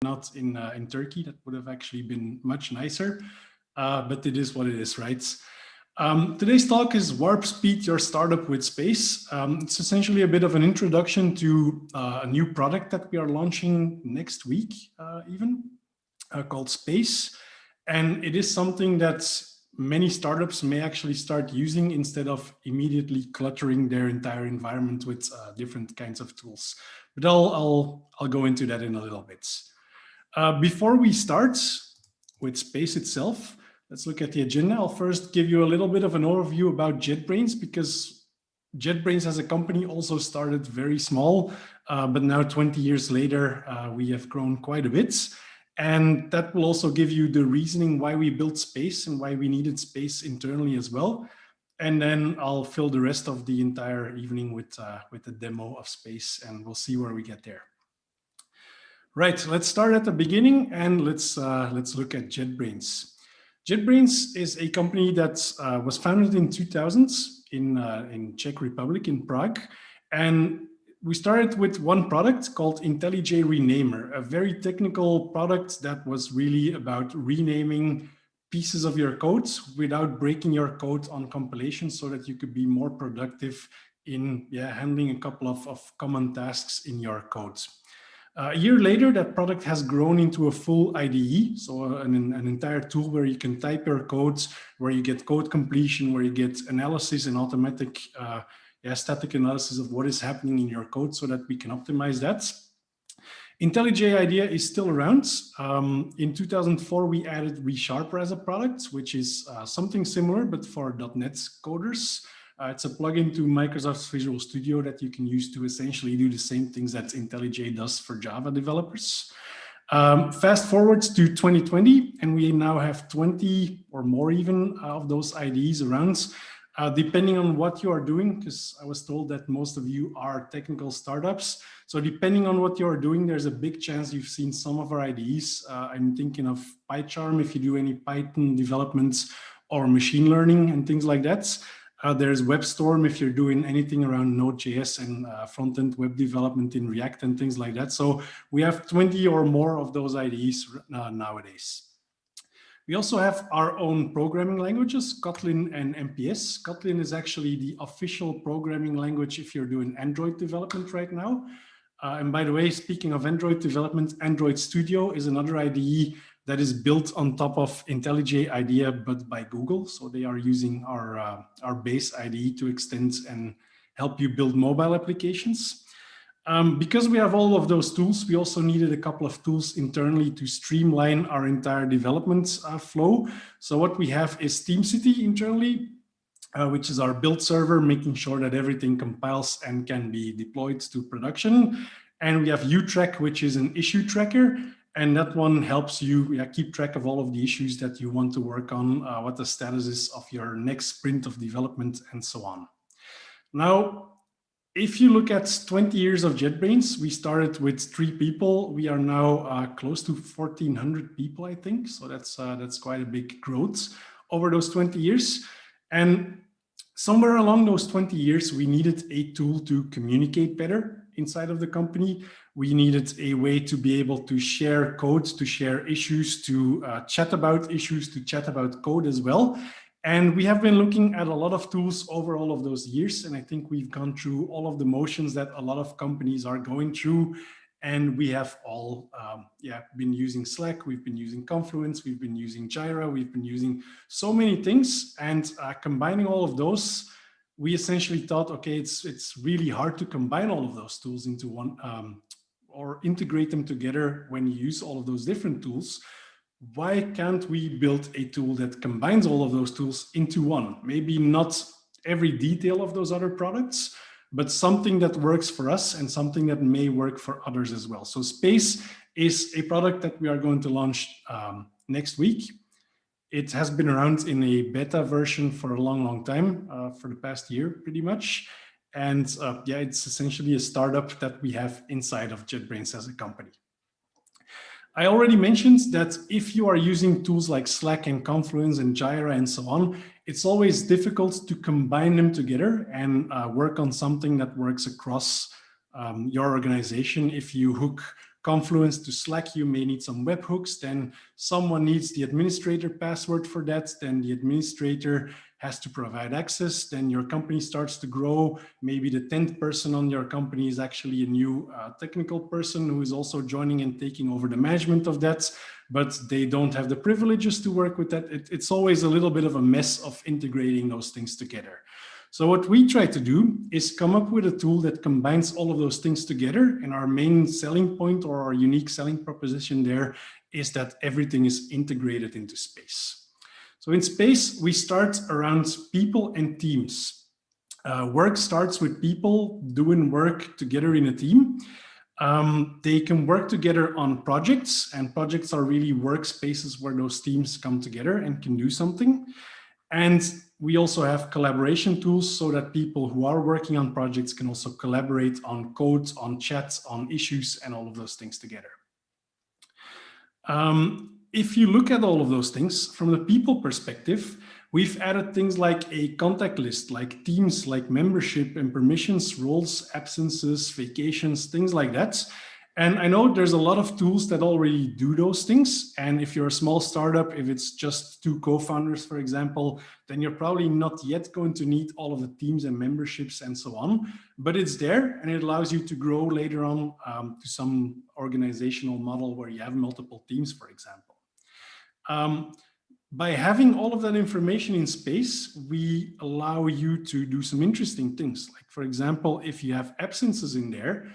not in Turkey. That would have actually been much nicer, but it is what it is, right? Today's talk is Warp Speed Your Startup with Space. It's essentially a bit of an introduction to a new product that we are launching next week, called Space. And it is something that many startups may actually start using instead of immediately cluttering their entire environment with different kinds of tools. But I'll go into that in a little bit. Before we start with Space itself, let's look at the agenda. I'll first give you a little bit of an overview about JetBrains, because JetBrains as a company also started very small, but now 20 years later, we have grown quite a bit. And that will also give you the reasoning why we built Space and why we needed Space internally as well. And then I'll fill the rest of the entire evening with a demo of Space, and we'll see where we get there. Right, let's start at the beginning and let's look at JetBrains. JetBrains is a company that was founded in 2000 in Czech Republic, in Prague. And we started with one product called IntelliJ Renamer, a very technical product that was really about renaming pieces of your code without breaking your code on compilation, so that you could be more productive in handling a couple of common tasks in your code. A year later, that product has grown into a full IDE, so an entire tool where you can type your codes, where you get code completion, where you get analysis and automatic static analysis of what is happening in your code, so that we can optimize that. IntelliJ IDEA is still around. In 2004, we added ReSharper as a product, which is something similar, but for .NET coders. It's a plugin to Microsoft's Visual Studio that you can use to essentially do the same things that IntelliJ does for Java developers. Fast forward to 2020, and we now have 20 or more even of those IDEs around. Depending on what you are doing, because I was told that most of you are technical startups. So depending on what you're doing, there's a big chance you've seen some of our IDEs. I'm thinking of PyCharm if you do any Python developments, or machine learning and things like that. There's WebStorm if you're doing anything around Node.js and front-end web development in React and things like that. So we have 20 or more of those IDEs nowadays. We also have our own programming languages, Kotlin and MPS. Kotlin is actually the official programming language if you're doing Android development right now. And by the way, speaking of Android development, Android Studio is another IDE that is built on top of IntelliJ IDEA, but by Google. So they are using our base IDE to extend and help you build mobile applications. Because we have all of those tools, we also needed a couple of tools internally to streamline our entire development flow. So what we have is TeamCity internally, which is our build server, making sure that everything compiles and can be deployed to production. And we have UTrack, which is an issue tracker. And that one helps you keep track of all of the issues that you want to work on, what the status is of your next sprint of development, and so on. Now, if you look at 20 years of JetBrains, we started with 3 people. We are now close to 1,400 people, I think. So that's quite a big growth over those 20 years. And somewhere along those 20 years, we needed a tool to communicate better inside of the company. We needed a way to be able to share code, to share issues, to chat about issues, to chat about code as well. And we have been looking at a lot of tools over all of those years. And I think we've gone through all of the motions that a lot of companies are going through. And we have all been using Slack, we've been using Confluence, we've been using Jira, we've been using so many things. And combining all of those, we essentially thought, okay, it's really hard to combine all of those tools into one or integrate them together when you use all of those different tools. Why can't we build a tool that combines all of those tools into one? Maybe not every detail of those other products, but something that works for us and something that may work for others as well. So Space is a product that we are going to launch next week. It has been around in a beta version for a long, long time, for the past year, pretty much. And it's essentially a startup that we have inside of JetBrains as a company. I already mentioned that if you are using tools like Slack and Confluence and Jira and so on, it's always difficult to combine them together and work on something that works across your organization. If you hook Confluence to Slack, you may need some webhooks. Then someone needs the administrator password for that. Then the administrator has to provide access. Then your company starts to grow. Maybe the 10th person on your company is actually a new technical person who is also joining and taking over the management of that, but they don't have the privileges to work with that. It's always a little bit of a mess of integrating those things together. So what we try to do is come up with a tool that combines all of those things together. And our main selling point or our unique selling proposition there is that everything is integrated into Space. So in Space, we start around people and teams. Work starts with people doing work together in a team. They can work together on projects, and projects are really workspaces where those teams come together and can do something. And we also have collaboration tools so that people who are working on projects can also collaborate on code, on chats, on issues, and all of those things together. If you look at all of those things from the people perspective, we've added things like a contact list, like teams, like membership and permissions, roles, absences, vacations, things like that. And I know there's a lot of tools that already do those things. And if you're a small startup, if it's just 2 co-founders, for example, then you're probably not yet going to need all of the teams and memberships and so on. But it's there, and it allows you to grow later on to some organizational model where you have multiple teams, for example. By having all of that information in Space, we allow you to do some interesting things. Like, for example, if you have absences in there,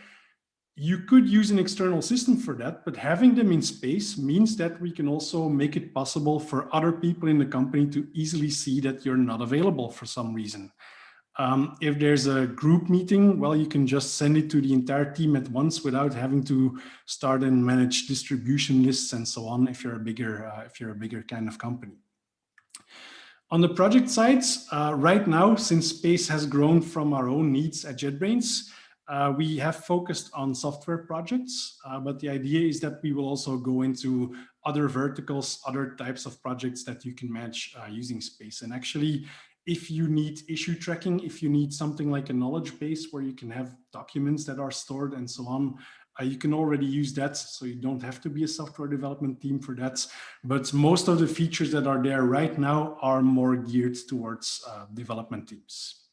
you could use an external system for that, but having them in Space means that we can also make it possible for other people in the company to easily see that you're not available for some reason. If there's a group meeting, well, you can just send it to the entire team at once without having to start and manage distribution lists and so on if you're a bigger kind of company. On the project sides, right now, since Space has grown from our own needs at JetBrains, we have focused on software projects, but the idea is that we will also go into other verticals, other types of projects that you can manage using Space. And actually, if you need issue tracking, if you need something like a knowledge base where you can have documents that are stored and so on, you can already use that. So you don't have to be a software development team for that. But most of the features that are there right now are more geared towards development teams.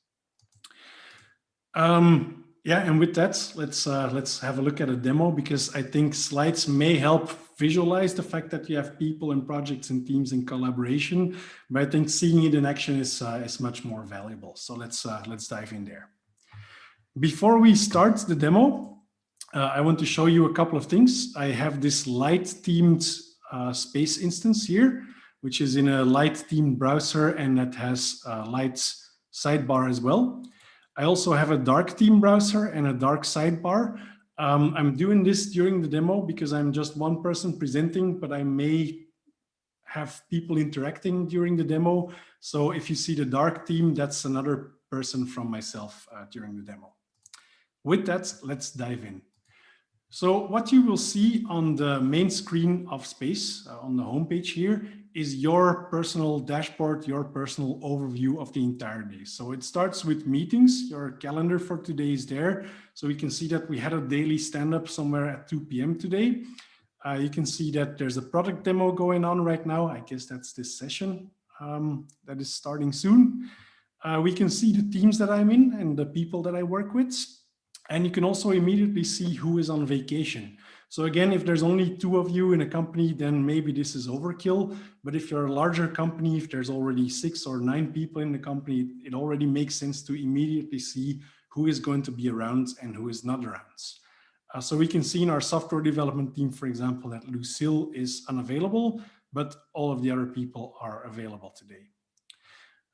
Yeah, and with that, let's have a look at a demo, because I think slides may help visualize the fact that you have people and projects and teams in collaboration, but I think seeing it in action is much more valuable. So let's dive in there. Before we start the demo, I want to show you a couple of things. I have this light-themed Space instance here, which is in a light-themed browser, and that has a light sidebar as well. I also have a dark theme browser and a dark sidebar. I'm doing this during the demo because I'm just one person presenting, but I may have people interacting during the demo. So if you see the dark theme, that's another person from myself during the demo. With that, let's dive in. So what you will see on the main screen of Space, on the homepage here, is your personal dashboard, your personal overview of the entire day. So it starts with meetings. Your calendar for today is there. So we can see that we had a daily stand-up somewhere at 2 p.m. today. You can see that there's a product demo going on right now. I guess that's this session that is starting soon. We can see the teams that I'm in and the people that I work with. And you can also immediately see who is on vacation. So again, if there's only 2 of you in a company, then maybe this is overkill. But if you're a larger company, if there's already 6 or 9 people in the company, it already makes sense to immediately see who is going to be around and who is not around. So we can see in our software development team, for example, that Lucille is unavailable, but all of the other people are available today.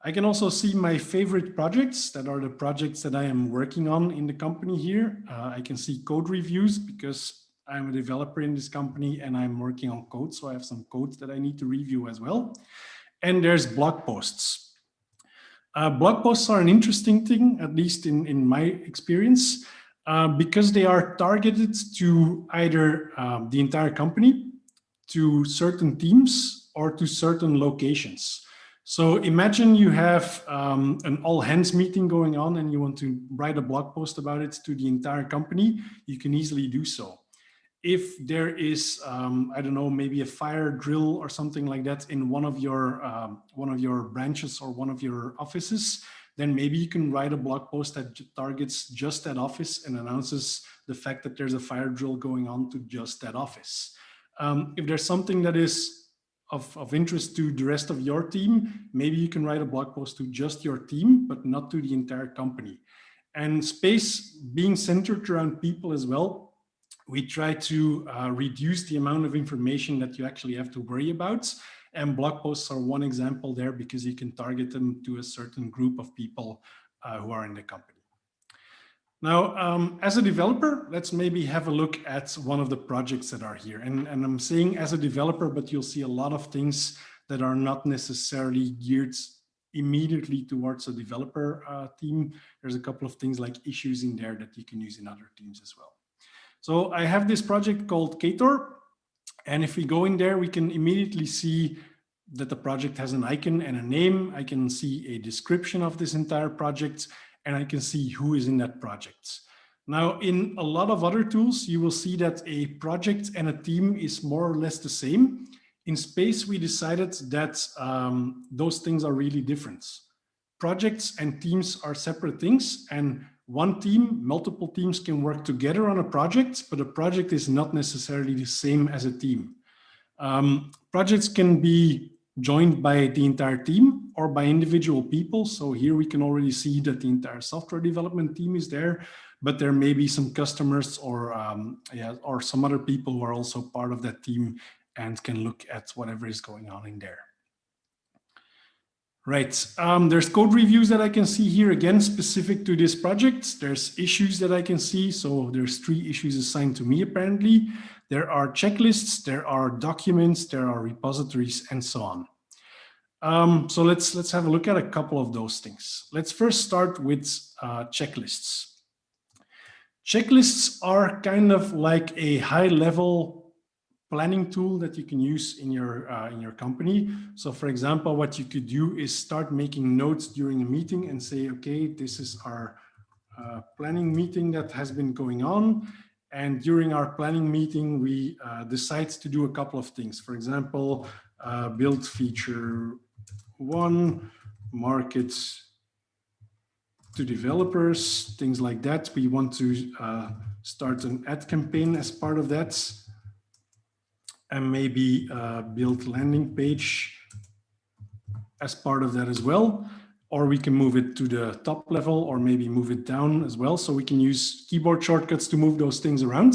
I can also see my favorite projects, that are the projects that I am working on in the company here. I can see code reviews because I'm a developer in this company and I'm working on code. So I have some code that I need to review as well. And there's blog posts. Blog posts are an interesting thing, at least in my experience, because they are targeted to either the entire company, to certain teams, or to certain locations. So imagine you have an all hands meeting going on and you want to write a blog post about it to the entire company. You can easily do so. if there is, I don't know, maybe a fire drill or something like that in one of your branches or one of your offices, then maybe you can write a blog post that targets just that office and announces the fact that there's a fire drill going on to just that office. If there's something that is of interest to the rest of your team, maybe you can write a blog post to just your team, but not to the entire company. And space being centered around people as well, we try to reduce the amount of information that you actually have to worry about. And blog posts are one example there because you can target them to a certain group of people who are in the company. Now, as a developer, let's maybe have a look at one of the projects that are here. And I'm saying as a developer, but you'll see a lot of things that are not necessarily geared immediately towards a developer team. There's a couple of things like issues in there that you can use in other teams as well. So I have this project called Ktor, and if we go in there, we can immediately see that the project has an icon and a name. I can see a description of this entire project, and I can see who is in that project. Now, in a lot of other tools, you will see that a project and a team is more or less the same. In Space, we decided that those things are really different. Projects and teams are separate things, and one team, multiple teams can work together on a project, but a project is not necessarily the same as a team. Projects can be joined by the entire team or by individual people. So here we can already see that the entire software development team is there, but there may be some customers or some other people who are also part of that team and can look at whatever is going on in there. Right, there's code reviews that I can see here, again, specific to this project. There's issues that I can see. So there's 3 issues assigned to me, apparently. There are checklists, there are documents, there are repositories, and so on. So let's have a look at a couple of those things. Let's first start with checklists. Checklists are kind of like a high-level planning tool that you can use in your company. So for example, what you could do is start making notes during a meeting and say, okay, this is our planning meeting that has been going on. And during our planning meeting, we decide to do a couple of things. For example, build feature 1, market to developers, things like that. We want to start an ad campaign as part of that. And maybe build landing page as part of that as well. Or we can move it to the top level or maybe move it down as well. So we can use keyboard shortcuts to move those things around.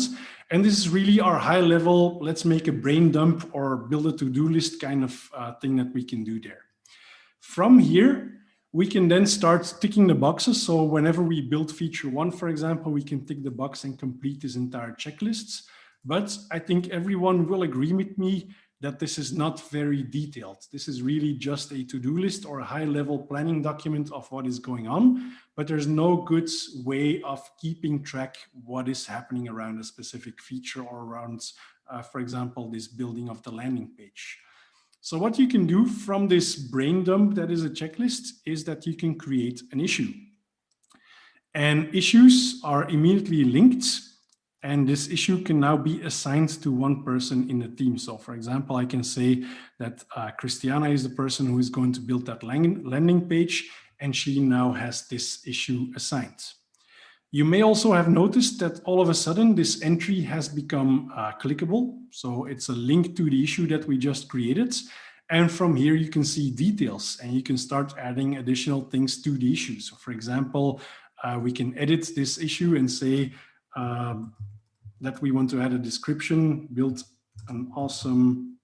And this is really our high level, let's make a brain dump or build a to-do list kind of thing that we can do there. From here, we can then start ticking the boxes. So whenever we build feature 1, for example, we can tick the box and complete this entire checklist. But I think everyone will agree with me that this is not very detailed. This is really just a to-do list or a high-level planning document of what is going on, but there's no good way of keeping track what is happening around a specific feature or around, for example, this building of the landing page. So what you can do from this brain dump that is a checklist is that you can create an issue. And issues are immediately linked. And this issue can now be assigned to one person in the team. So for example, I can say that Christiana is the person who is going to build that landing page, and she now has this issue assigned. You may also have noticed that all of a sudden this entry has become clickable. So it's a link to the issue that we just created. And from here you can see details and you can start adding additional things to the issue. So for example, we can edit this issue and say, that we want to add a description, build an awesome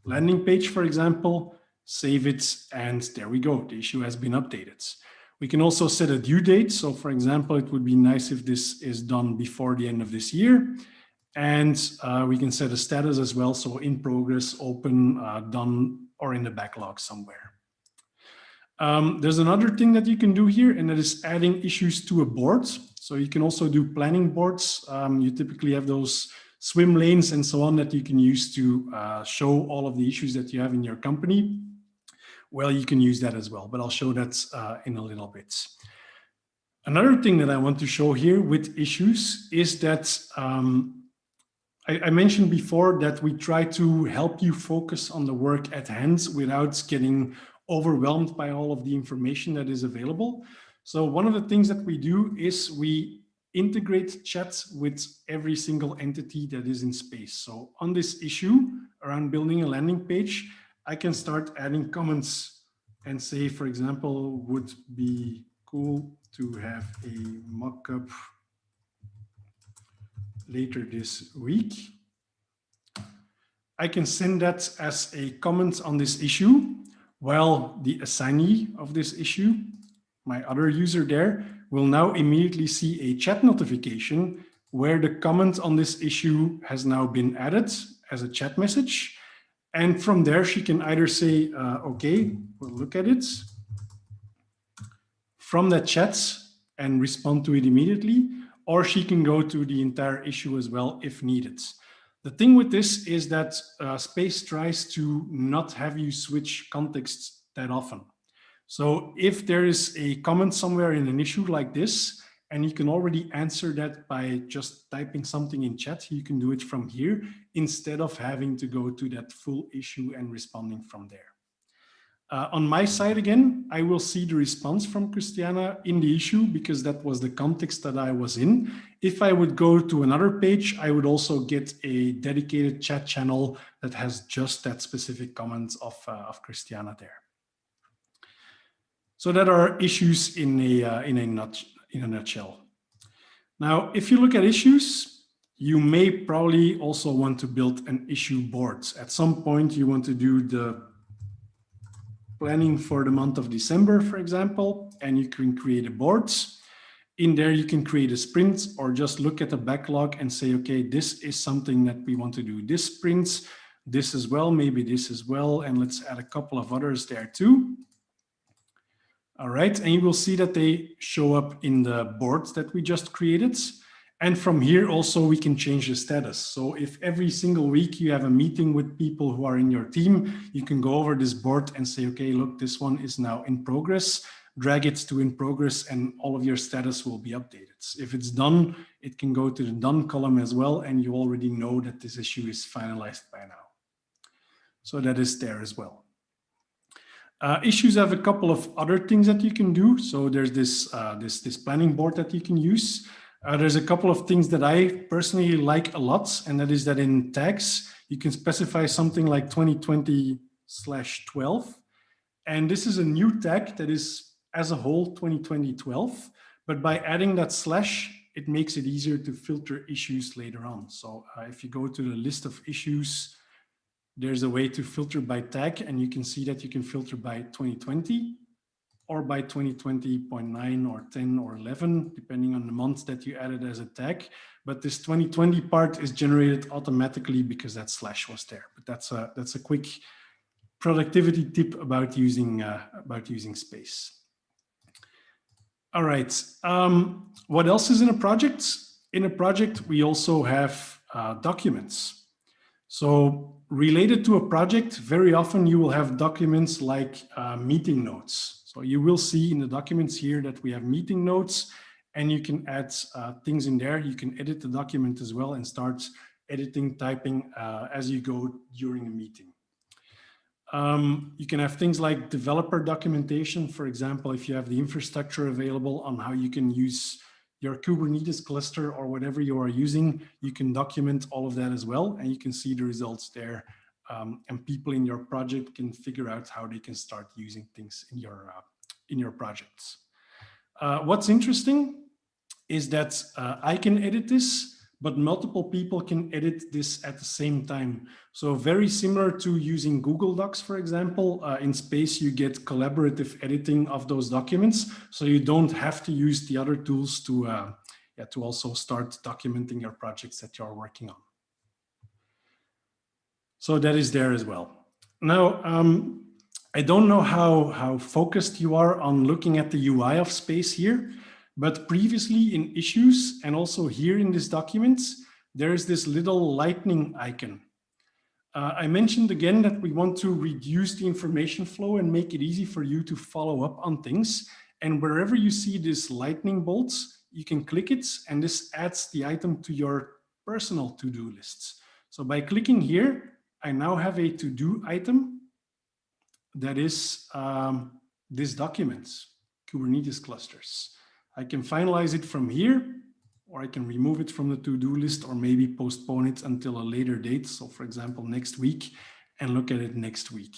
landing page, for example, save it, and there we go. The issue has been updated. We can also set a due date. So for example, it would be nice if this is done before the end of this year. And we can set a status as well. So in progress, open, done, or in the backlog somewhere. There's another thing that you can do here, and that is adding issues to a board. So you can also do planning boards. You typically have those swim lanes and so on that you can use to show all of the issues that you have in your company. Well, you can use that as well, but I'll show that in a little bit. Another thing that I want to show here with issues is that I mentioned before that we try to help you focus on the work at hand without getting overwhelmed by all of the information that is available. So one of the things that we do is we integrate chat with every single entity that is in space. So on this issue around building a landing page, I can start adding comments and say, for example, would be cool to have a mock-up later this week. I can send that as a comment on this issue, while the assignee of this issue, my other user there, will now immediately see a chat notification where the comment on this issue has now been added as a chat message. And from there, she can either say, okay, we'll look at it from that chat and respond to it immediately, or she can go to the entire issue as well if needed. The thing with this is that Space tries to not have you switch contexts that often. So if there is a comment somewhere in an issue like this, and you can already answer that by just typing something in chat, you can do it from here instead of having to go to that full issue and responding from there. On my side again, I will see the response from Christiana in the issue because that was the context that I was in. If I would go to another page, I would also get a dedicated chat channel that has just that specific comment of Christiana there. So that are issues in a nutshell. Now, if you look at issues, you may probably also want to build an issue board. At some point, you want to do the planning for the month of December, for example, and you can create a board. In there, you can create a sprint or just look at the backlog and say, okay, this is something that we want to do this sprint, this as well, maybe this as well, and let's add a couple of others there too. All right, and you will see that they show up in the board that we just created. And from here also we can change the status. So if every single week you have a meeting with people who are in your team, you can go over this board and say, okay, look, this one is now in progress, drag it to in progress, and all of your status will be updated. If it's done, it can go to the done column as well, and you already know that this issue is finalized by now. So that is there as well. Issues have a couple of other things that you can do. So there's this planning board that you can use. There's a couple of things that I personally like a lot, and that is that in tags, you can specify something like 2020/12. And this is a new tag that is as a whole 2020/12, but by adding that slash, it makes it easier to filter issues later on. So if you go to the list of issues, there's a way to filter by tag, and you can see that you can filter by 2020 or by 2020.9 or 10 or 11, depending on the month that you added as a tag. But this 2020 part is generated automatically because that slash was there. But that's a quick productivity tip about using Space. All right, what else is in a project? In a project, we also have documents. So related to a project, very often you will have documents like meeting notes. So you will see in the documents here that we have meeting notes, and you can add things in there. You can edit the document as well and start editing, typing as you go during a meeting. You can have things like developer documentation. For example, if you have the infrastructure available on how you can use your Kubernetes cluster or whatever you are using, you can document all of that as well, and you can see the results there. And people in your project can figure out how they can start using things in your projects. What's interesting is that I can edit this, but multiple people can edit this at the same time. So very similar to using Google Docs, for example, in Space you get collaborative editing of those documents, so you don't have to use the other tools to also start documenting your projects that you're working on. So that is there as well. Now, I don't know how focused you are on looking at the UI of Space here, but previously in issues and also here in this document, there is this little lightning icon. I mentioned again that we want to reduce the information flow and make it easy for you to follow up on things. And wherever you see this lightning bolts, you can click it, and this adds the item to your personal to-do lists. So by clicking here, I now have a to-do item that is this document, Kubernetes clusters. I can finalize it from here, or I can remove it from the to-do list, or maybe postpone it until a later date. So for example, next week, and look at it next week.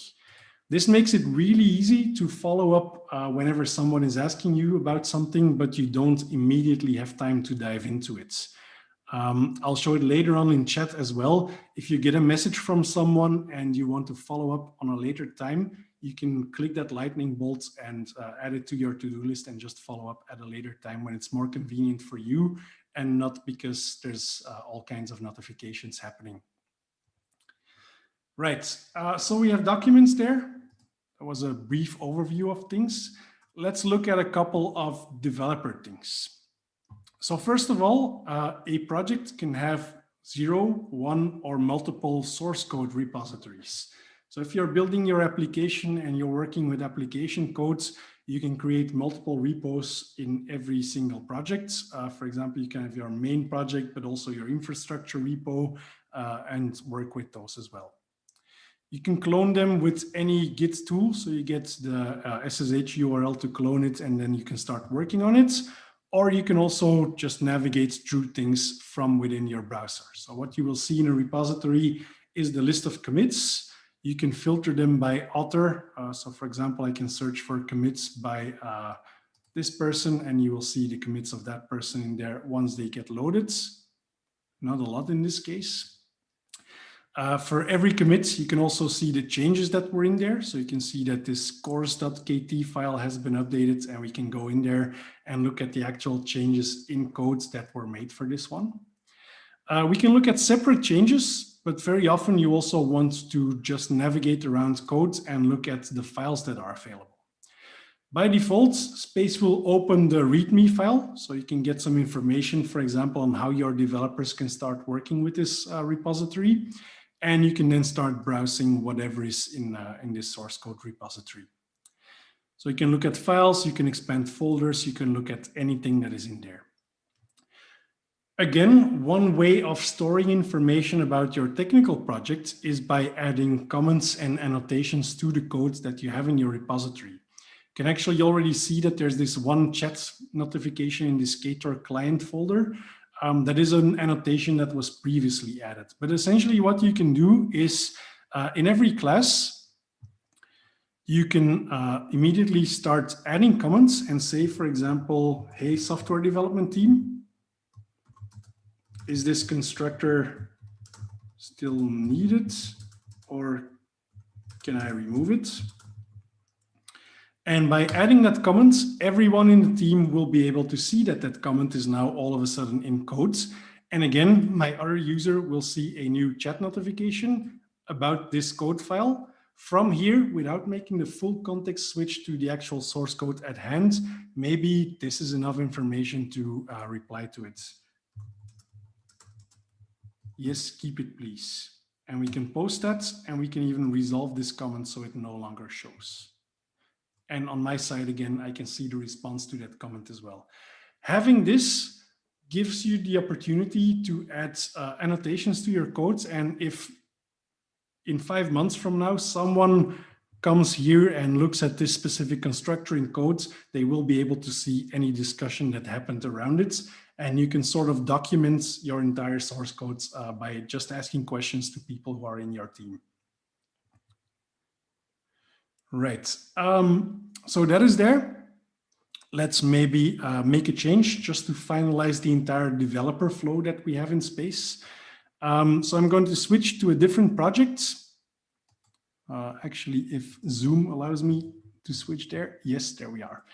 This makes it really easy to follow up whenever someone is asking you about something, but you don't immediately have time to dive into it. I'll show it later on in chat as well. If you get a message from someone and you want to follow up on a later time, you can click that lightning bolt and add it to your to-do list and just follow up at a later time when it's more convenient for you and not because there's all kinds of notifications happening. Right, so we have documents there. That was a brief overview of things. Let's look at a couple of developer things. So first of all, a project can have 0, 1, or multiple source code repositories. So if you're building your application and you're working with application codes, you can create multiple repos in every single project. For example, you can have your main project, but also your infrastructure repo and work with those as well. You can clone them with any Git tool. So you get the SSH URL to clone it, and then you can start working on it. Or you can also just navigate through things from within your browser. So what you will see in a repository is the list of commits. You can filter them by author. So for example, I can search for commits by this person, and you will see the commits of that person in there once they get loaded. Not a lot in this case. For every commit, you can also see the changes that were in there. So you can see that this course.kt file has been updated, and we can go in there and look at the actual changes in codes that were made for this one. We can look at separate changes, but very often you also want to just navigate around codes and look at the files that are available. By default, Space will open the README file, so you can get some information, for example, on how your developers can start working with this repository. And you can then start browsing whatever is in this source code repository. So you can look at files, you can expand folders, you can look at anything that is in there. Again, one way of storing information about your technical project is by adding comments and annotations to the codes that you have in your repository. You can actually already see that there's this one chat notification in this Ktor client folder. That is an annotation that was previously added. But essentially what you can do is in every class, you can immediately start adding comments and say, for example, hey, software development team, is this constructor still needed or can I remove it? And by adding that comment, everyone in the team will be able to see that that comment is now all of a sudden in code. And again, my other user will see a new chat notification about this code file. From here, without making the full context switch to the actual source code at hand, maybe this is enough information to reply to it. Yes, keep it, please. And we can post that, and we can even resolve this comment so it no longer shows. And on my side, again, I can see the response to that comment as well. Having this gives you the opportunity to add annotations to your codes. And if in 5 months from now, someone comes here and looks at this specific constructor in codes, they will be able to see any discussion that happened around it. And you can sort of document your entire source codes by just asking questions to people who are in your team. Right, so that is there. Let's maybe make a change just to finalize the entire developer flow that we have in Space. So I'm going to switch to a different project. Actually, if Zoom allows me to switch there, yes, there we are.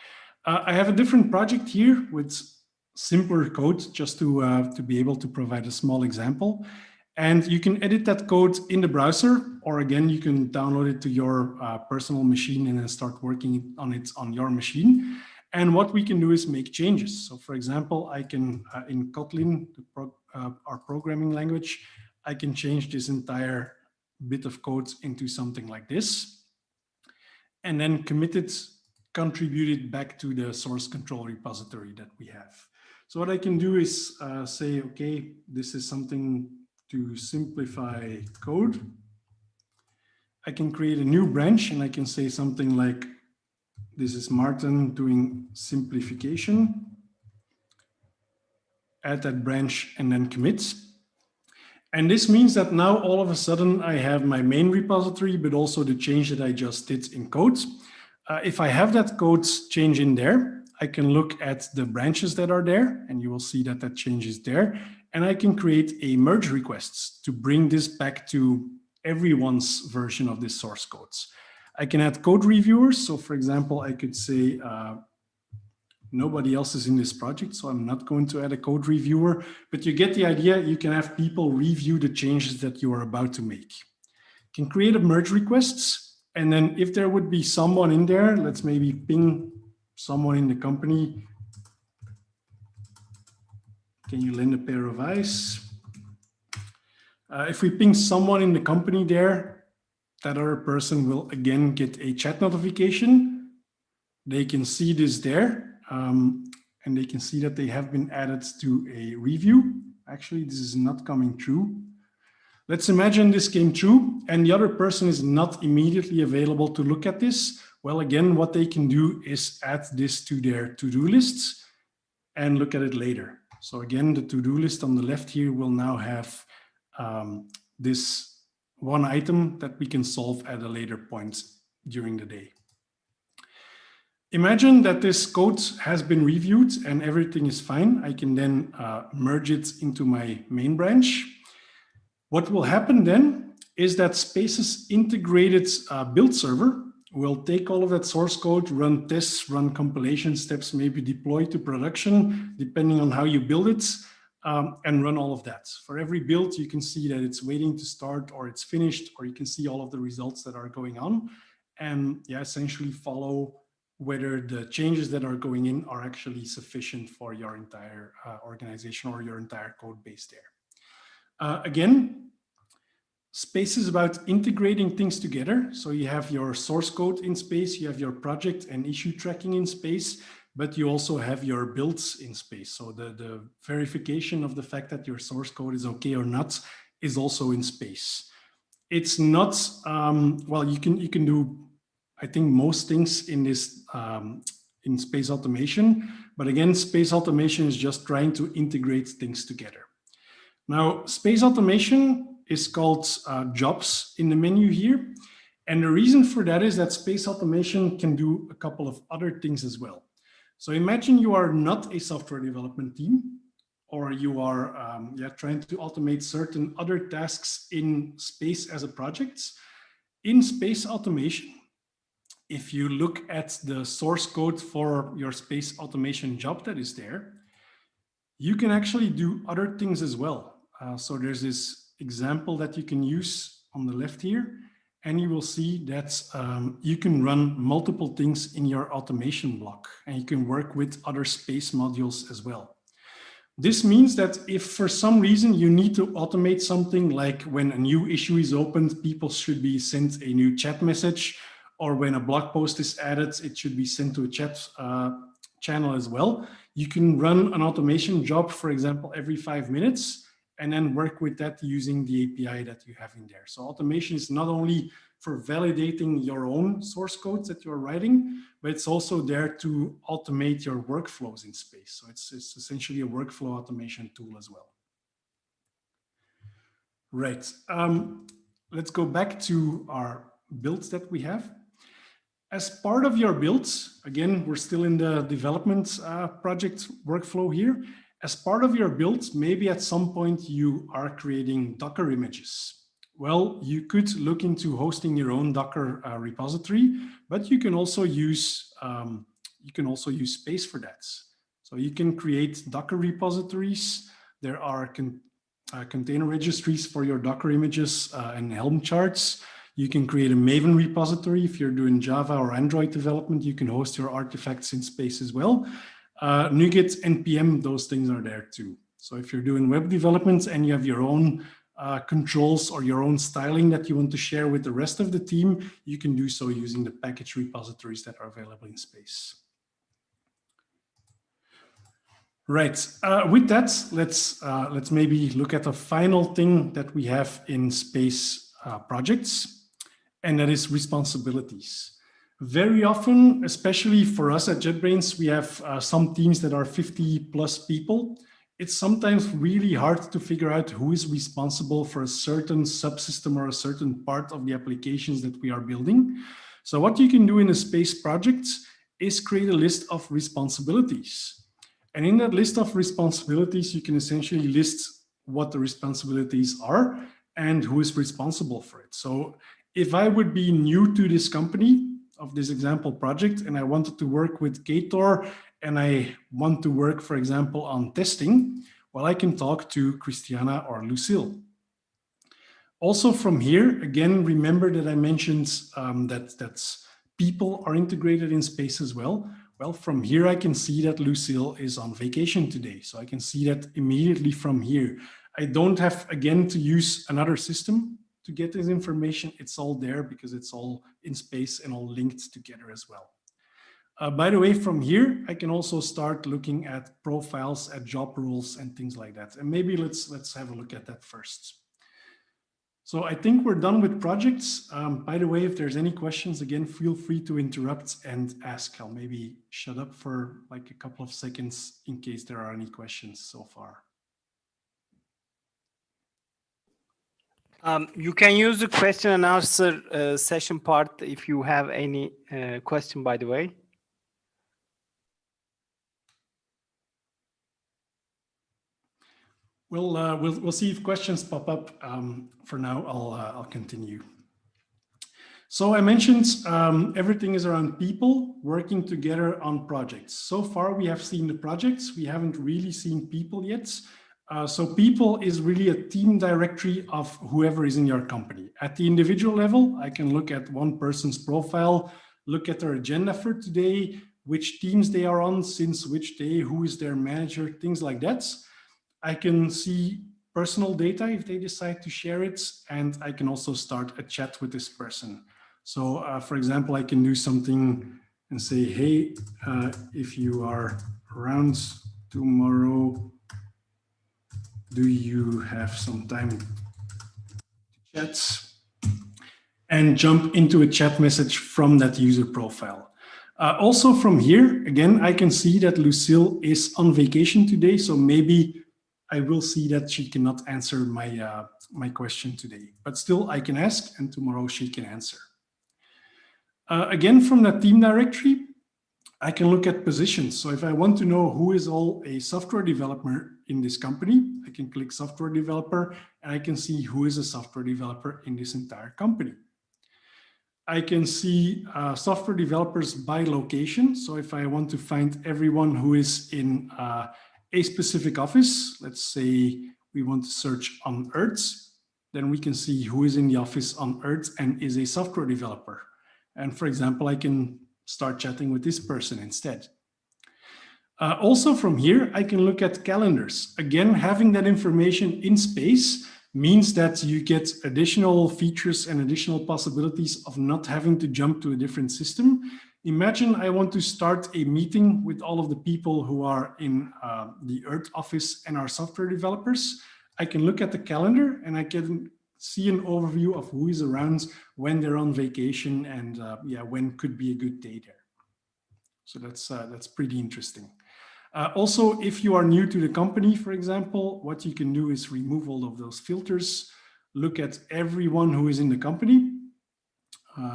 I have a different project here with simpler code just to be able to provide a small example. And you can edit that code in the browser, or again, you can download it to your personal machine and then start working on it on your machine. And what we can do is make changes. So for example, I can, in Kotlin, our programming language, I can change this entire bit of code into something like this, and then commit it contribute it back to the source control repository that we have. So what I can do is say, okay, this is something to simplify code. I can create a new branch and I can say something like, this is Maarten doing simplification. Add that branch and then commit. And this means that now all of a sudden I have my main repository, but also the change that I just did in code. If I have that code change in there, I can look at the branches that are there and you will see that that change is there. And I can create a merge requests to bring this back to everyone's version of this source codes. I can add code reviewers. So for example, I could say, nobody else is in this project, so I'm not going to add a code reviewer, but you get the idea. You can have people review the changes that you are about to make. You can create a merge requests, and then if there would be someone in there, let's maybe ping someone in the company. Can you lend a pair of eyes? If we ping someone in the company there, that other person will again get a chat notification. They can see this there. And they can see that they have been added to a review. Actually, this is not coming true. Let's imagine this came true and the other person is not immediately available to look at this. Well, again, what they can do is add this to their to-do lists and look at it later. So again, the to-do list on the left here will now have this one item that we can solve at a later point during the day. Imagine that this code has been reviewed and everything is fine. I can then merge it into my main branch. What will happen then is that Space's integrated build server will take all of that source code, run tests, run compilation steps, maybe deploy to production, depending on how you build it, and run all of that. For every build, you can see that it's waiting to start or it's finished, or you can see all of the results that are going on. And yeah, essentially follow whether the changes that are going in are actually sufficient for your entire organization or your entire code base there. Again, Space is about integrating things together. So you have your source code in Space, you have your project and issue tracking in Space, but you also have your builds in Space. So the verification of the fact that your source code is okay or not is also in Space. It's not, well, you can do, I think, most things in this in space automation, but again, space automation is just trying to integrate things together. Now, space automation is called jobs in the menu here, and the reason for that is that space automation can do a couple of other things as well. So imagine you are not a software development team, or you are trying to automate certain other tasks in space as a project. In space automation, if you look at the source code for your space automation job that is there, you can actually do other things as well. So there's this example that you can use on the left here, and you will see that you can run multiple things in your automation block, and you can work with other space modules as well. This means that if for some reason you need to automate something, like when a new issue is opened, people should be sent a new chat message, or when a blog post is added, it should be sent to a chat channel as well. You can run an automation job, for example, every 5 minutes, and then work with that using the API that you have in there. So automation is not only for validating your own source codes that you're writing, but it's also there to automate your workflows in space. So it's essentially a workflow automation tool as well. Right, let's go back to our builds that we have. As part of your builds, again, we're still in the development project workflow here. As part of your build, maybe at some point you are creating Docker images. Well, you could look into hosting your own Docker repository, but you can also use Space for that. So you can create Docker repositories. There are container registries for your Docker images and Helm charts. You can create a Maven repository. If you're doing Java or Android development, you can host your artifacts in Space as well. NuGet, NPM, those things are there too. So if you're doing web development and you have your own controls or your own styling that you want to share with the rest of the team, you can do so using the package repositories that are available in Space. Right. With that, let's maybe look at the final thing that we have in Space projects, and that is responsibilities. Very often, especially for us at JetBrains, we have some teams that are 50 plus people. It's sometimes really hard to figure out who is responsible for a certain subsystem or a certain part of the applications that we are building. So what you can do in a Space project is create a list of responsibilities. And in that list of responsibilities, you can essentially list what the responsibilities are and who is responsible for it. So if I would be new to this company of this example project, and I wanted to work with Ktor, and I want to work, for example, on testing, well, I can talk to Christiana or Lucille. Also from here, again, remember that I mentioned that people are integrated in Space as well. Well, from here, I can see that Lucille is on vacation today. So I can see that immediately from here. I don't have, again, to use another system to get this information. It's all there because it's all in Space and all linked together as well. By the way, from here, I can also start looking at profiles, at job roles and things like that. And maybe let's have a look at that first. So I think we're done with projects. By the way, if there's any questions, again, feel free to interrupt and ask. I'll maybe shut up for like a couple of seconds in case there are any questions so far. You can use the question and answer session part if you have any question, by the way. We'll see if questions pop up. For now, I'll continue. So I mentioned everything is around people working together on projects. So far, we have seen the projects. We haven't really seen people yet. So people is really a team directory of whoever is in your company. At the individual level, I can look at one person's profile, look at their agenda for today, which teams they are on, since which day, who is their manager, things like that. I can see personal data if they decide to share it, and I can also start a chat with this person. So for example, I can do something and say, hey, if you are around tomorrow, do you have some time to chat? And jump into a chat message from that user profile. Also from here, again, I can see that Lucille is on vacation today, so maybe I will see that she cannot answer my question today, but still I can ask and tomorrow she can answer. Again, from that team directory, I can look at positions. So if I want to know who is all a software developer in this company, I can click software developer and I can see who is a software developer in this entire company. I can see software developers by location. So if I want to find everyone who is in a specific office, let's say we want to search on Earth, then we can see who is in the office on Earth and is a software developer. And for example, I can start chatting with this person instead. Also from here, I can look at calendars. Again, having that information in Space means that you get additional features and additional possibilities of not having to jump to a different system. Imagine I want to start a meeting with all of the people who are in the Earth office and our software developers. I can look at the calendar and I can see an overview of who is around, when they're on vacation, and when could be a good day there. So that's pretty interesting. Also, if you are new to the company, for example, what you can do is remove all of those filters, look at everyone who is in the company.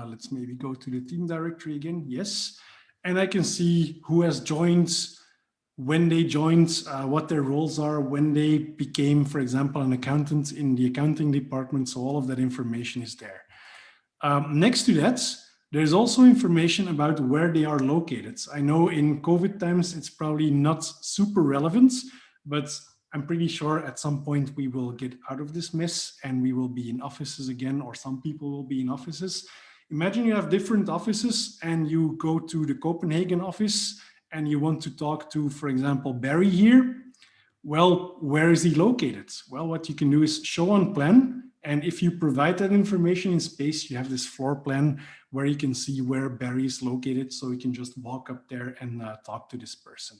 Let's maybe go to the team directory again. Yes. And I can see who has joined, when they joined, what their roles are, when they became, for example, an accountant in the accounting department. So all of that information is there. Next to that, there's also information about where they are located. I know in COVID times, it's probably not super relevant, but I'm pretty sure at some point we will get out of this mess and we will be in offices again, or some people will be in offices. Imagine you have different offices and you go to the Copenhagen office and you want to talk to, for example, Barry here. Well, where is he located? Well, what you can do is show on plan. And if you provide that information in Space, you have this floor plan where you can see where Barry is located. So you can just walk up there and talk to this person.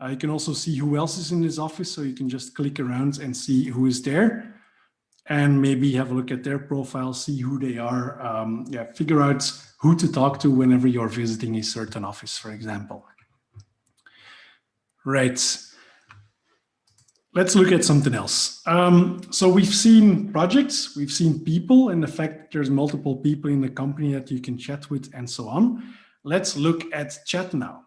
You can also see who else is in this office. So you can just click around and see who is there. And maybe have a look at their profile, see who they are, figure out who to talk to whenever you're visiting a certain office, for example. Right. Let's look at something else. So we've seen projects, we've seen people, and the fact that there's multiple people in the company that you can chat with and so on. Let's look at chat now.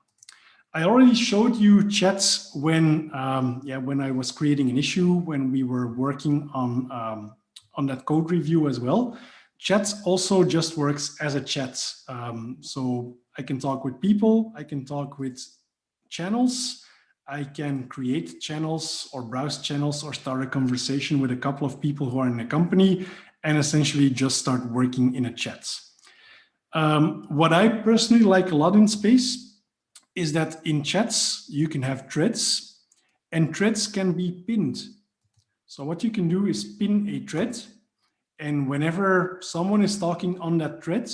I already showed you chats when I was creating an issue, when we were working on that code review as well. Chats also just works as a chat. So I can talk with people, I can talk with channels, I can create channels or browse channels or start a conversation with a couple of people who are in the company and essentially just start working in a chat. What I personally like a lot in Space is that in chats, you can have threads and threads can be pinned. So what you can do is pin a thread, and whenever someone is talking on that thread,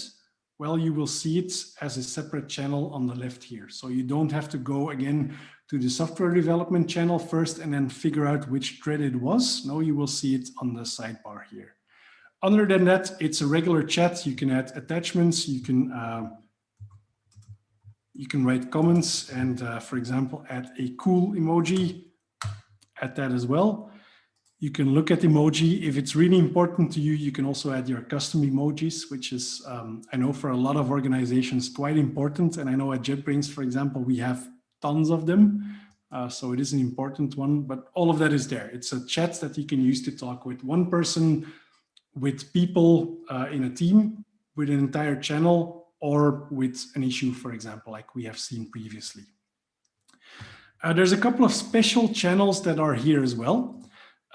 well, you will see it as a separate channel on the left here. So you don't have to go again to the software development channel first and then figure out which thread it was. No, you will see it on the sidebar here. Other than that, it's a regular chat. You can add attachments, you can write comments and, for example, add a cool emoji, add that as well. You can look at emoji. If it's really important to you, you can also add your custom emojis, which is, I know for a lot of organizations, quite important. And I know at JetBrains, for example, we have tons of them. So it is an important one, but all of that is there. It's a chat that you can use to talk with one person, with people in a team, with an entire channel, or with an issue, for example, like we have seen previously. There's a couple of special channels that are here as well.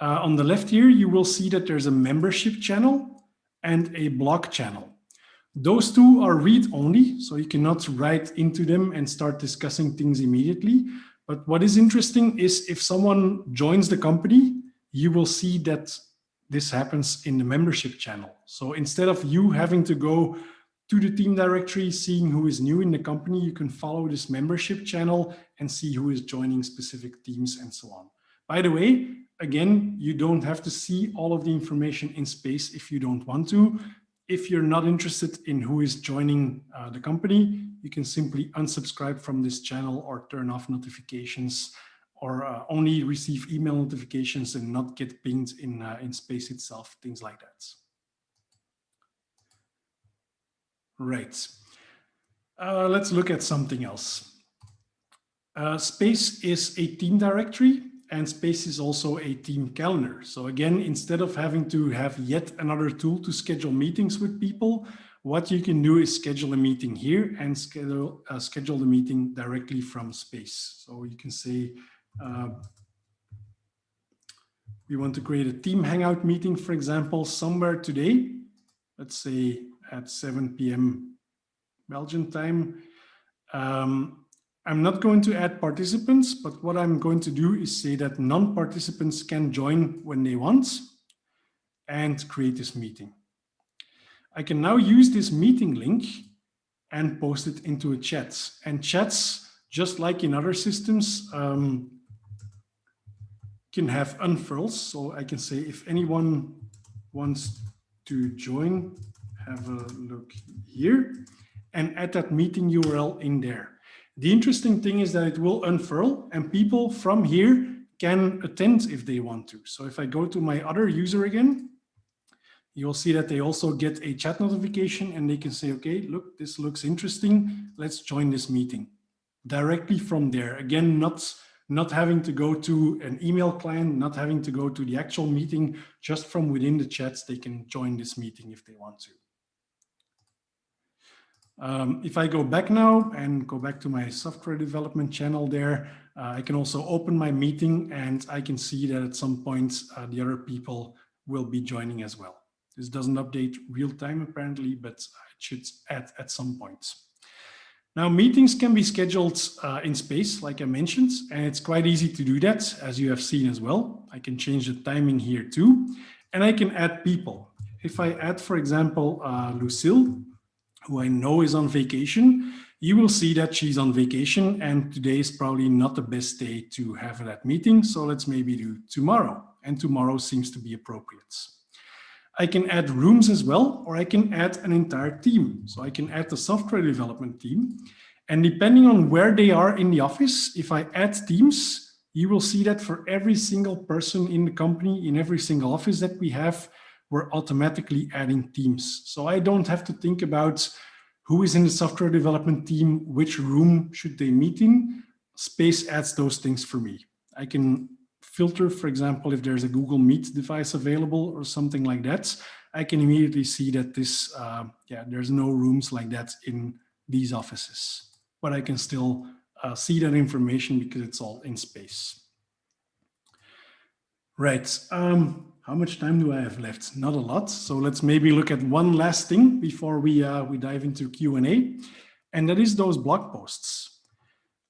On the left here, you will see that there's a membership channel and a blog channel. Those two are read-only, so you cannot write into them and start discussing things immediately. But what is interesting is if someone joins the company, you will see that this happens in the membership channel. So instead of you having to go to the team directory, seeing who is new in the company, you can follow this membership channel and see who is joining specific teams and so on. By the way, again, you don't have to see all of the information in Space if you don't want to. If you're not interested in who is joining the company, you can simply unsubscribe from this channel or turn off notifications or only receive email notifications and not get pinged in Space itself, things like that. Right. Let's look at something else. Space is a team directory and Space is also a team calendar. So again, instead of having to have yet another tool to schedule meetings with people, what you can do is schedule a meeting here and schedule the meeting directly from Space. So you can say, we want to create a team hangout meeting, for example, somewhere today, let's say at 7 p.m. Belgian time. I'm not going to add participants, but what I'm going to do is say that non-participants can join when they want and create this meeting. I can now use this meeting link and post it into a chat. And chats, just like in other systems, can have unfurls. So I can say if anyone wants to join, have a look here and add that meeting URL in there. The interesting thing is that it will unfurl and people from here can attend if they want to. So if I go to my other user again, you'll see that they also get a chat notification and they can say, okay, look, this looks interesting. Let's join this meeting directly from there. Again, not having to go to an email client, not having to go to the actual meeting, just from within the chats, they can join this meeting if they want to. If I go back now and go back to my software development channel there, I can also open my meeting and I can see that at some point the other people will be joining as well. This doesn't update real time apparently, but it should add at some point. Now, meetings can be scheduled in space, like I mentioned, and it's quite easy to do that, as you have seen as well. I can change the timing here too, and I can add people. If I add, for example, Lucille, who I know is on vacation, you will see that she's on vacation, and today is probably not the best day to have that meeting, so let's maybe do tomorrow, and tomorrow seems to be appropriate. I can add rooms as well, or I can add an entire team. So I can add the software development team. And depending on where they are in the office, if I add teams, you will see that for every single person in the company, in every single office that we have, we're automatically adding teams. So I don't have to think about who is in the software development team, which room should they meet in. Space adds those things for me. I can filter, for example, if there's a Google Meet device available or something like that, I can immediately see that this, there's no rooms like that in these offices, but I can still see that information because it's all in space. Right, how much time do I have left? Not a lot, so let's maybe look at one last thing before we dive into Q&A, and that is those blog posts.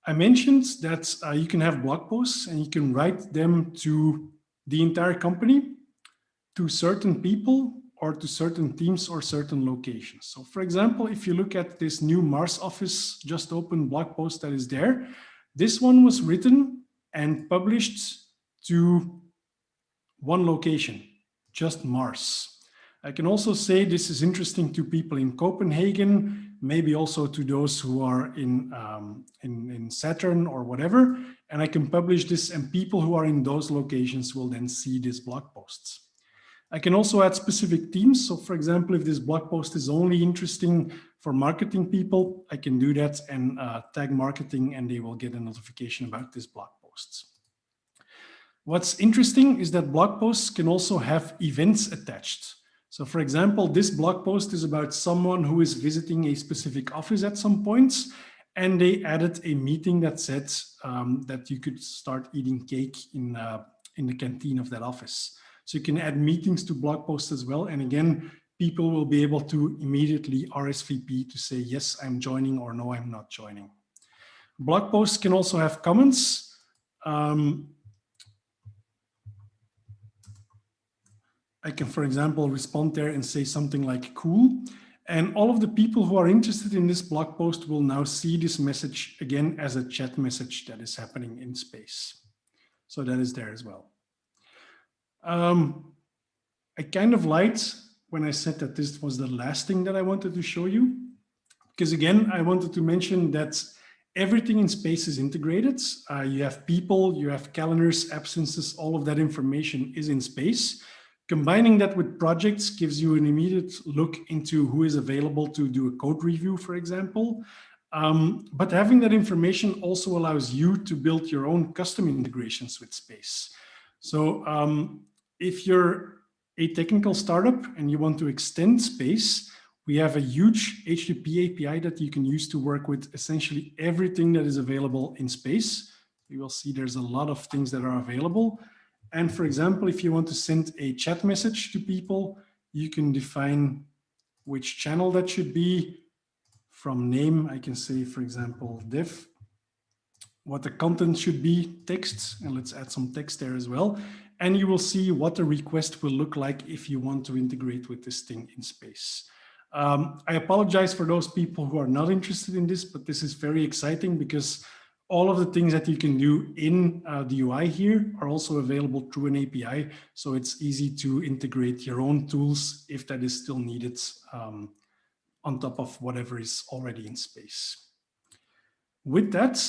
I mentioned that you can have blog posts and you can write them to the entire company, to certain people, or to certain teams or certain locations. So for example, if you look at this new Mars office just opened blog post that is there, this one was written and published to one location, just Mars. I can also say this is interesting to people in Copenhagen, maybe also to those who are in Saturn or whatever, and I can publish this and people who are in those locations will then see these blog posts. I can also add specific teams. So for example, if this blog post is only interesting for marketing people, I can do that and tag marketing and they will get a notification about this blog post. What's interesting is that blog posts can also have events attached. So for example, this blog post is about someone who is visiting a specific office at some points, and they added a meeting that said that you could start eating cake in the canteen of that office. So you can add meetings to blog posts as well. And again, people will be able to immediately RSVP to say, yes, I'm joining, or no, I'm not joining. Blog posts can also have comments. I can, for example, respond there and say something like cool. And all of the people who are interested in this blog post will now see this message again as a chat message that is happening in space. So that is there as well. I kind of lied when I said that this was the last thing that I wanted to show you. Because again, I wanted to mention that everything in space is integrated. You have people, you have calendars, absences, all of that information is in space. Combining that with projects gives you an immediate look into who is available to do a code review, for example. But having that information also allows you to build your own custom integrations with space. So if you're a technical startup and you want to extend space, we have a huge HTTP API that you can use to work with essentially everything that is available in space. You will see there's a lot of things that are available. And for example, if you want to send a chat message to people, you can define which channel that should be. From name, I can say, for example, dev. What the content should be, text, and let's add some text there as well. And you will see what the request will look like if you want to integrate with this thing in space. I apologize for those people who are not interested in this, but this is very exciting because all of the things that you can do in the UI here are also available through an API. So it's easy to integrate your own tools if that is still needed on top of whatever is already in space. With that,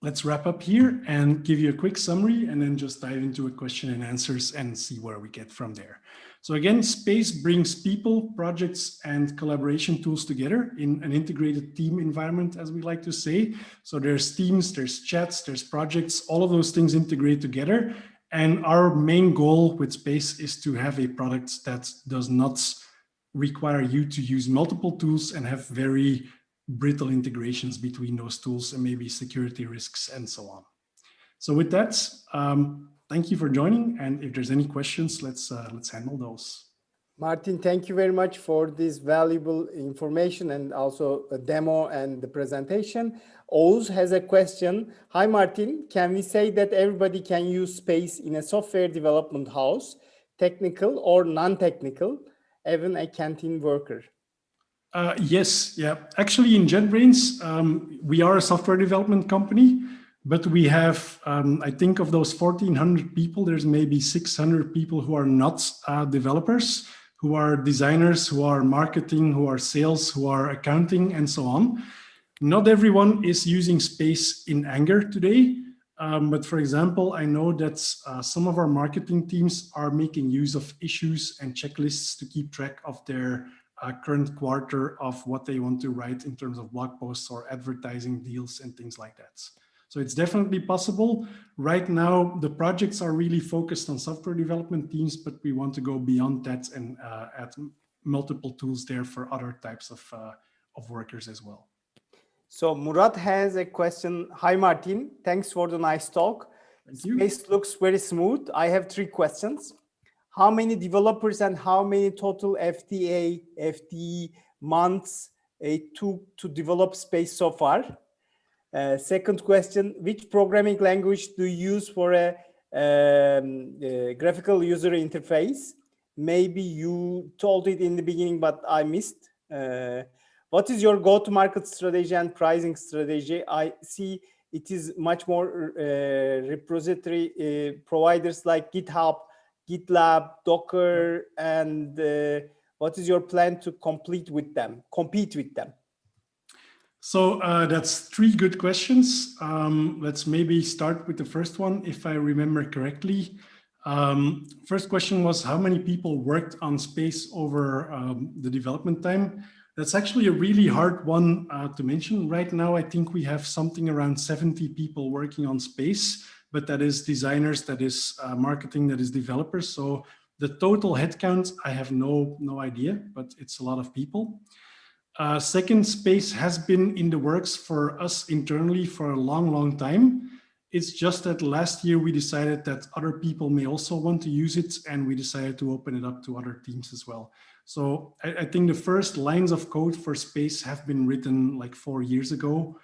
let's wrap up here and give you a quick summary and then just dive into a question and answers and see where we get from there. So again, space brings people, projects, and collaboration tools together in an integrated team environment, as we like to say. So there's teams, there's chats, there's projects, all of those things integrate together. And our main goal with space is to have a product that does not require you to use multiple tools and have very brittle integrations between those tools and maybe security risks and so on. So with that, thank you for joining. And if there's any questions, let's handle those. Martin, thank you very much for this valuable information and also a demo and the presentation. Oz has a question. Hi, Martin. Can we say that everybody can use space in a software development house, technical or non-technical, even a canteen worker? Yes, yeah. Actually, in JetBrains, we are a software development company, but we have, I think of those 1,400 people, there's maybe 600 people who are not developers, who are designers, who are marketing, who are sales, who are accounting, and so on. Not everyone is using space in anger today. But for example, I know that some of our marketing teams are making use of issues and checklists to keep track of their current quarter of what they want to write in terms of blog posts or advertising deals and things like that. So it's definitely possible. Right now, the projects are really focused on software development teams, but we want to go beyond that and add multiple tools there for other types of workers as well. So Murat has a question. Hi, Martin. Thanks for the nice talk. Thank you. Space looks very smooth. I have 3 questions. How many developers and how many total FTE months it took to develop Space so far? Second question, which programming language do you use for a graphical user interface? Maybe you told it in the beginning, but I missed. What is your go-to-market strategy and pricing strategy? I see it is much more repository providers like GitHub, GitLab, Docker, and what is your plan to compete with them? So that's 3 good questions. Let's maybe start with the first one, if I remember correctly. First question was how many people worked on Space over the development time? That's actually a really hard one to mention. Right now, I think we have something around 70 people working on Space, but that is designers, that is marketing, that is developers. So the total headcount, I have no idea, but it's a lot of people. Second, Space has been in the works for us internally for a long time. It's just that last year we decided that other people may also want to use it, and we decided to open it up to other teams as well. So I think the first lines of code for Space have been written like 4 years ago,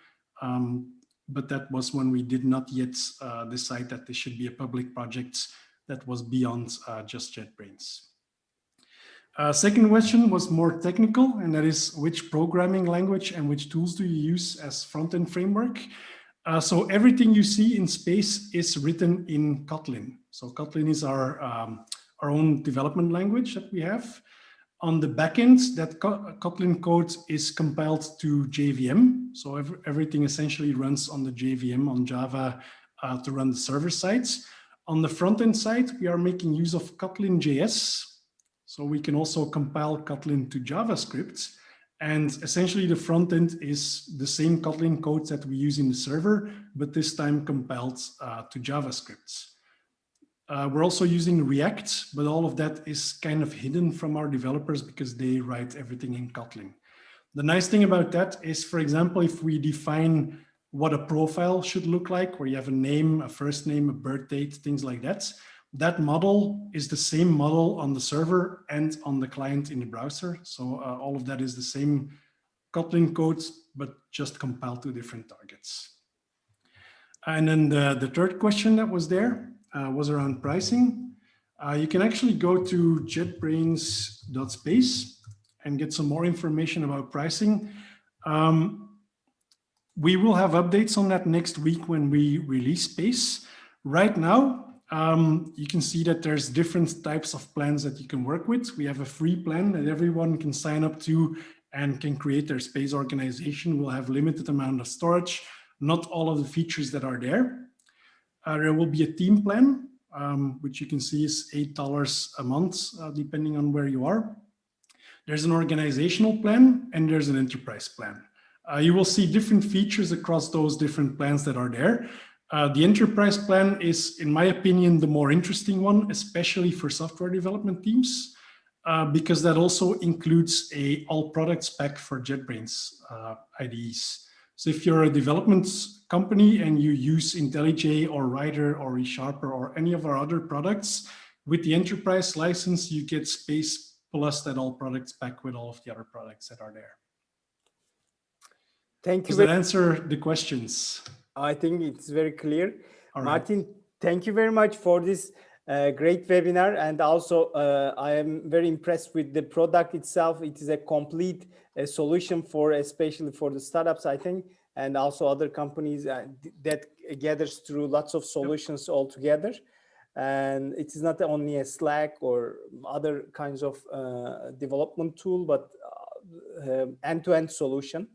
but that was when we did not yet decide that this should be a public project that was beyond just JetBrains. Second question was more technical, and that is which programming language and which tools do you use as front-end framework? So everything you see in Space is written in Kotlin. So Kotlin is our own development language that we have. On the backend, that Kotlin code is compiled to JVM. So everything essentially runs on the JVM on Java to run the server sides. On the front-end side, we are making use of Kotlin.js. So we can also compile Kotlin to JavaScript. And essentially the front end is the same Kotlin code that we use in the server, but this time compiled to JavaScript. We're also using React, but all of that is kind of hidden from our developers because they write everything in Kotlin. The nice thing about that is, for example, if we define what a profile should look like, where you have a name, a first name, a birth date, things like that, that model is the same model on the server and on the client in the browser. So all of that is the same Kotlin code, but just compiled to different targets. And then the third question that was there was around pricing. You can actually go to jetbrains.space and get some more information about pricing. We will have updates on that next week when we release Space. Right now, you can see that there's different types of plans that you can work with. We have a free plan that everyone can sign up to and can create their Space organization. We'll have limited amount of storage, not all of the features that are there. There will be a team plan, which you can see is $8 a month, depending on where you are. There's an organizational plan and there's an enterprise plan. You will see different features across those different plans that are there. The enterprise plan is, in my opinion, the more interesting one, especially for software development teams, because that also includes a all products pack for JetBrains IDEs. So if you're a development company and you use IntelliJ or Rider or ReSharper or any of our other products, with the enterprise license, you get Space plus that all products pack with all of the other products that are there. Thank you. Does that answer the questions? I think it's very clear. All right. Maarten, thank you very much for this great webinar. And also, I am very impressed with the product itself. It is a complete solution for, especially for the startups, I think, and also other companies that gathers through lots of solutions all together. And it is not only a Slack or other kinds of development tool, but end-to-end solution.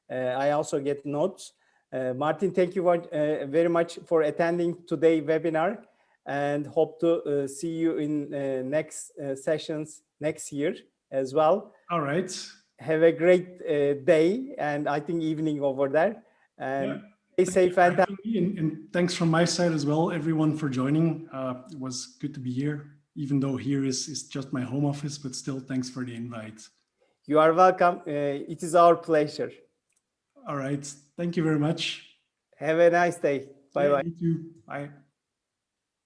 I also get notes. Maarten, thank you very much for attending today's webinar, and hope to see you in next sessions next year as well. All right. Have a great day, and I think evening over there. And stay safe and happy. And thanks from my side as well, everyone, for joining. It was good to be here, even though here is just my home office, but still thanks for the invite. You are welcome. It is our pleasure. All right. Thank you very much. Have a nice day. Bye-bye. You too. Bye.